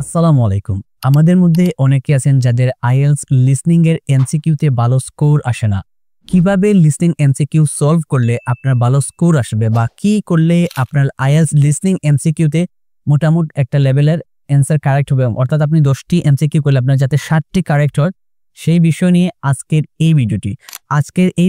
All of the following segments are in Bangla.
আসসালামু আলাইকুম। আমাদের মধ্যে অনেকে আছেন যাদের আইএলটিএস লিসনিং এর এমসিকিউতে ভালো স্কোর আসে না। কিভাবে লিসনিং এমসিকিউ সলভ করলে আপনার ভালো স্কোর আসবে বা কি করলে আপনার আইএলটিএস লিসনিং এমসিকিউতে মোটামুটি একটা লেভেলের অ্যান্সার কারেক্ট হবে, অর্থাৎ আপনি 10টি এমসিকিউ করলে আপনার যাতে 7টি কারেক্ট হয়, সেই বিষয় নিয়ে আজকের এই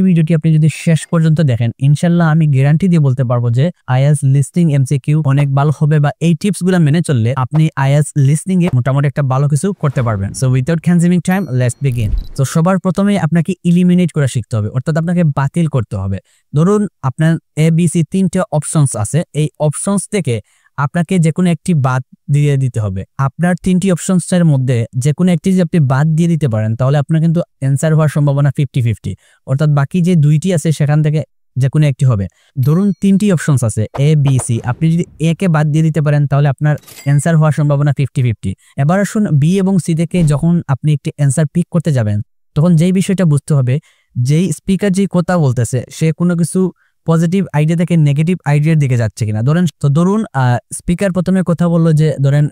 ভিডিওটি আপনি যদি শেষ পর্যন্ত দেখেন, ইনশাল্লাহ আমি গ্যারান্টি দিয়ে বলতে পারবো যে আইএলটিএস লিসনিং এমসিকিউ অনেক ভালো হবে বা এই টিপসগুলো মেনে চললে আপনি আইএলটিএস লিসনিং এ মোটামুটি একটা ভালো কিছু করতে পারবেন। So without consuming time, let's begin. তো সবার প্রথমে আপনাকে ইলিমিনেট করা শিখতে হবে, অর্থাৎ আপনাকে বাতিল করতে হবে। ধরুন আপনার ABC 3টে অপশনস আছে, এই অপশনস থেকে আপনাকে যে কোনো একটি বাদ দিয়ে দিতে হবে। আপনার 3টি অপশনসের মধ্যে যে কোনো একটি যদি আপনি বাদ দিয়ে দিতে পারেন তাহলে আপনার কিন্তু অ্যান্সার হওয়ার সম্ভাবনা 50-50, অর্থাৎ বাকি যে 2টি আছে সেখান থেকে যে কোনো একটি হবে। ধরুন 3টি অপশনস আছে ABC, আপনি যদি A কে বাদ দিয়ে দিতে পারেন তাহলে আপনার অ্যান্সার হওয়ার সম্ভাবনা 50-50। এবার আসুন B এবং C থেকে যখন আপনি একটি অ্যান্সার পিক করতে যাবেন তখন যেই বিষয়টা বুঝতে হবে, যেই স্পিকার যেই কথা বলতেছে সে কোনো কিছু পজিটিভ আইডিয়া থেকে নেগেটিভ আইডিয়ার দিকে যাচ্ছে কিনা। ধরুন স্পিকার প্রথমে কথা বললো যে ধরেন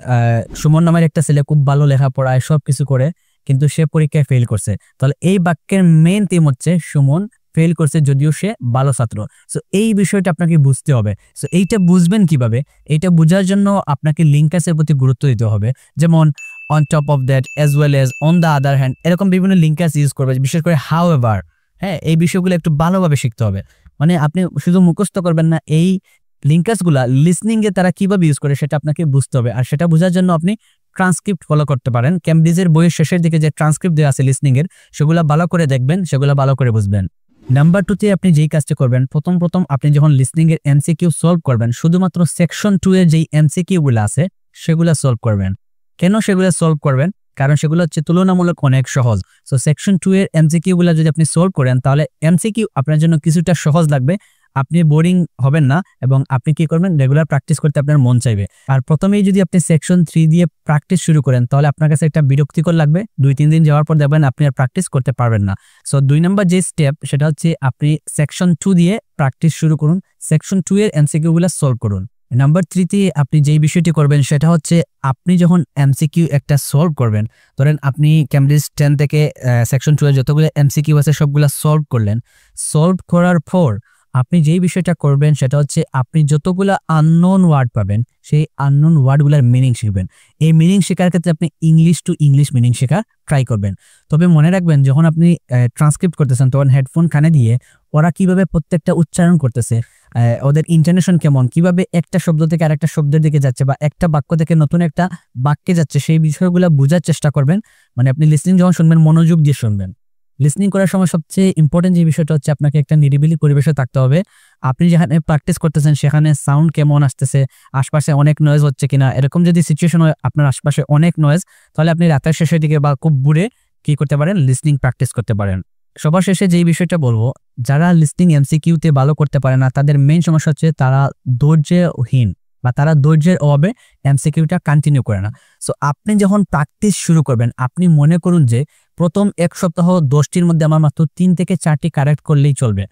সুমন নামের একটা ছেলে খুব ভালো লেখাপড়ায় সবকিছু করে কিন্তু সে পরীক্ষায় ফেল করছে, তাহলে এই বাক্যের মেইন থিম হচ্ছে সুমন ফেল করছে যদিও সে ভালো ছাত্র। সো এই বিষয়টা আপনাকে বুঝতে হবে। সো এইটা বুঝবেন কিভাবে? এইটা বোঝার জন্য আপনাকে লিঙ্কাসের প্রতি গুরুত্ব দিতে হবে, যেমন on top of that, as well as, on the other hand, এরকম বিভিন্ন লিঙ্কাস ইউজ করবে, বিশেষ করে হাউ এভার। হ্যাঁ, এই বিষয়গুলো একটু ভালোভাবে শিখতে হবে। মানে আপনি শুধু মুখস্থ করবেন না, এই লিঙ্কাসগুলা লিসনিং এ তারা কিভাবে ইউজ করে সেটা আপনাকে বুঝতে হবে। আর সেটা বোঝার জন্য আপনি ট্রান্সক্রিপ্ট ফলো করতে পারেন। ক্যামব্রিজের বইয়ের শেষের দিকে যে ট্রান্সক্রিপ্ট দেওয়া আছে লিসনিং এর, সেগুলো ভালো করে দেখবেন, সেগুলো ভালো করে বুঝবেন। নাম্বার 2তে আপনি যেই কাজটা করবেন, প্রথম আপনি যখন লিসনিং এর এমসিকিউ সলভ করবেন, শুধুমাত্র সেকশন 2 এর যেই এমসিকিউ গুলো আছে সেগুলো সলভ করবেন। কেন সেগুলো সলভ করবেন? কারণ সেগুলো হচ্ছে তুলনামূলক অনেক সহজ। সো সেকশন 2 এর এমসিকিউ গুলো যদি আপনি সলভ করেন তাহলে এমসিকিউ আপনার জন্য কিছুটা সহজ লাগবে, আপনি বোরিং হবেন না এবং আপনি কি করবেন, রেগুলার প্র্যাকটিস করতে আপনার মন চাইবে। আর প্রথমেই যদি আপনি সেকশন 3 দিয়ে প্র্যাকটিস শুরু করেন তাহলে আপনার কাছে একটা বিরক্তিকর লাগবে, 2-3 দিন যাওয়ার পর দেখবেন আপনি আর প্র্যাকটিস করতে পারবেন না। সো 2 নম্বর যে স্টেপ সেটা হচ্ছে আপনি সেকশন 2 দিয়ে প্র্যাকটিস শুরু করুন, সেকশন 2 এর এমসিকিউ গুলো সলভ করুন। নাম্বার 3তে আপনি যেই বিষয়টি করবেন সেটা হচ্ছে আপনি যখন এমসিকিউ একটা সলভ করবেন, ধরেন আপনি ক্যামব্রিজ 10 থেকে সেকশন 2 এর যতগুলো এমসিকিউ আছে সবগুলো সলভ করলেন। সলভ করার পর আপনি যেই বিষয়টা করবেন সেটা হচ্ছে আপনি যতগুলো আননোন ওয়ার্ড পাবেন সেই আননোন ওয়ার্ডগুলোর মিনিং শিখবেন। এই মিনিং শেখার ক্ষেত্রে আপনি ইংলিশ টু ইংলিশ মিনিং শেখা ট্রাই করবেন। তবে মনে রাখবেন, যখন আপনি ট্রান্সক্রিপ্ট করতেছেন তখন হেডফোন কানে দিয়ে ওরা কিভাবে প্রত্যেকটা উচ্চারণ করতেছে, ওদের ইন্টোনেশন কেমন, কিভাবে একটা শব্দ থেকে আরেকটা শব্দের দিকে যাচ্ছে বা একটা বাক্য থেকে নতুন একটা বাক্যে যাচ্ছে, সেই বিষয়গুলো বোঝার চেষ্টা করবেন। মানে আপনি লিসনিং যখন শুনবেন মনোযোগ দিয়ে শুনবেন। লিসনিং করার সময় সবচেয়ে ইম্পর্টেন্ট যে বিষয়টা হচ্ছে আপনাকে একটা নিরিবিলি পরিবেশে থাকতে হবে। আপনি যেখানে প্র্যাকটিস করতেছেন সেখানে সাউন্ড কেমন আসতেছে, আশপাশে অনেক নয়েজ হচ্ছে কিনা, এরকম যদি সিচুয়েশন হয় আপনার আশপাশে অনেক নয়েজ, তাহলে আপনি রাতের শেষের দিকে বা খুব বুড়ে কি করতে পারেন, লিসনিং প্র্যাকটিস করতে পারেন। সবার শেষে যেই বিষয়টা বলবো, যারা লিসনিং এমসিকিউতে ভালো করতে পারে না তাদের মেইন সমস্যা হচ্ছে তারা ধৈর্যহীন বা তারা ধৈর্যের অভাবে এমসিকিউটা কন্টিনিউ করে না। সো আপনি যখন প্র্যাকটিস শুরু করবেন, আপনি মনে করুন যে প্রথম 1 সপ্তাহ 10টির মধ্যে আমার মাত্র 3 থেকে 4টি কারেক্ট করলেই চলবে।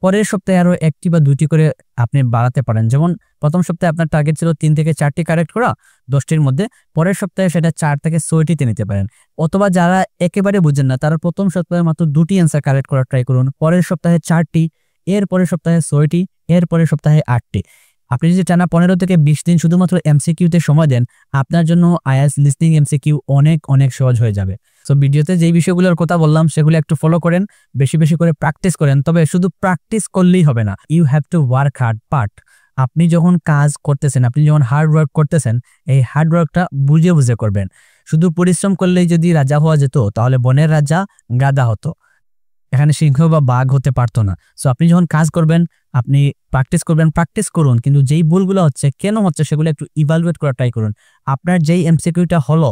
পরের সপ্তাহে আরো 1টি বা 2টি করে আপনি বাড়াতে পারেন। যেমন প্রথম সপ্তাহে আপনার টার্গেট ছিল 3 থেকে 4টি কারেক্ট করা 10টির মধ্যে, পরের সপ্তাহে সেটা 4 থেকে 6টিতে নিতে পারেন। অথবা যারা একেবারে বুঝেন না তারা প্রথম সপ্তাহে মাত্র 2টি অ্যান্সার কারেক্ট করার ট্রাই করুন, পরের সপ্তাহে 4টি, এর পরের সপ্তাহে 6টি, এর পরের সপ্তাহে 8টি। আপনি যদি টানা 15 থেকে 20 দিন শুধুমাত্র এমসিকিউতে সময় দেন, আপনার জন্য আইএলটিএস লিসনিং এমসিকিউ অনেক অনেক সহজ হয়ে যাবে। সো ভিডিওতে যেই বিষয়গুলোর কথা বললাম সেগুলো একটু ফলো করেন, বেশি বেশি করে প্র্যাকটিস করেন। তবে শুধু প্র্যাকটিস করলেই হবে না, you have to work hard. আপনি যখন কাজ করতেছেন, আপনি যখন হার্ড ওয়ার্ক করতেছেন, এই হার্ড ওয়ার্কটা বুঝে বুঝে করবেন। শুধু পরিশ্রম করলেই যদি রাজা হওয়া যেত তাহলে বনের রাজা গাধা হতো, এখানে সিংহ বা বাঘ হতে পারতো না। সো আপনি যখন কাজ করবেন আপনি প্র্যাকটিস করবেন, প্র্যাকটিস করুন, কিন্তু যেই ভুলগুলো হচ্ছে কেন হচ্ছে সেগুলো একটু ইভালুয়েট করা ট্রাই করুন। আপনার যেই এমসিকিউটা হলো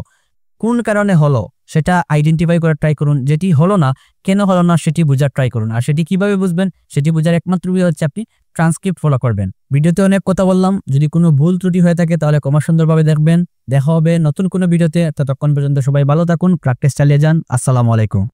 কোন কারণে হলো সেটা আইডেন্টিফাই করার ট্রাই করুন, যেটি হলো না কেন হলো না সেটি বোঝার ট্রাই করুন। আর সেটি কিভাবে বুঝবেন, সেটি বোঝার একমাত্র উপায় হচ্ছে আপনি ট্রান্সক্রিপ্ট ফলো করবেন। ভিডিওতে অনেক কথা বললাম, যদি কোনো ভুল ত্রুটি হয়ে থাকে তাহলে কমা সুন্দরভাবে দেখবেন। দেখা হবে নতুন কোনো ভিডিওতে, ততক্ষণ পর্যন্ত সবাই ভালো থাকুন, প্র্যাকটিস চালিয়ে যান। আসসালামু আলাইকুম।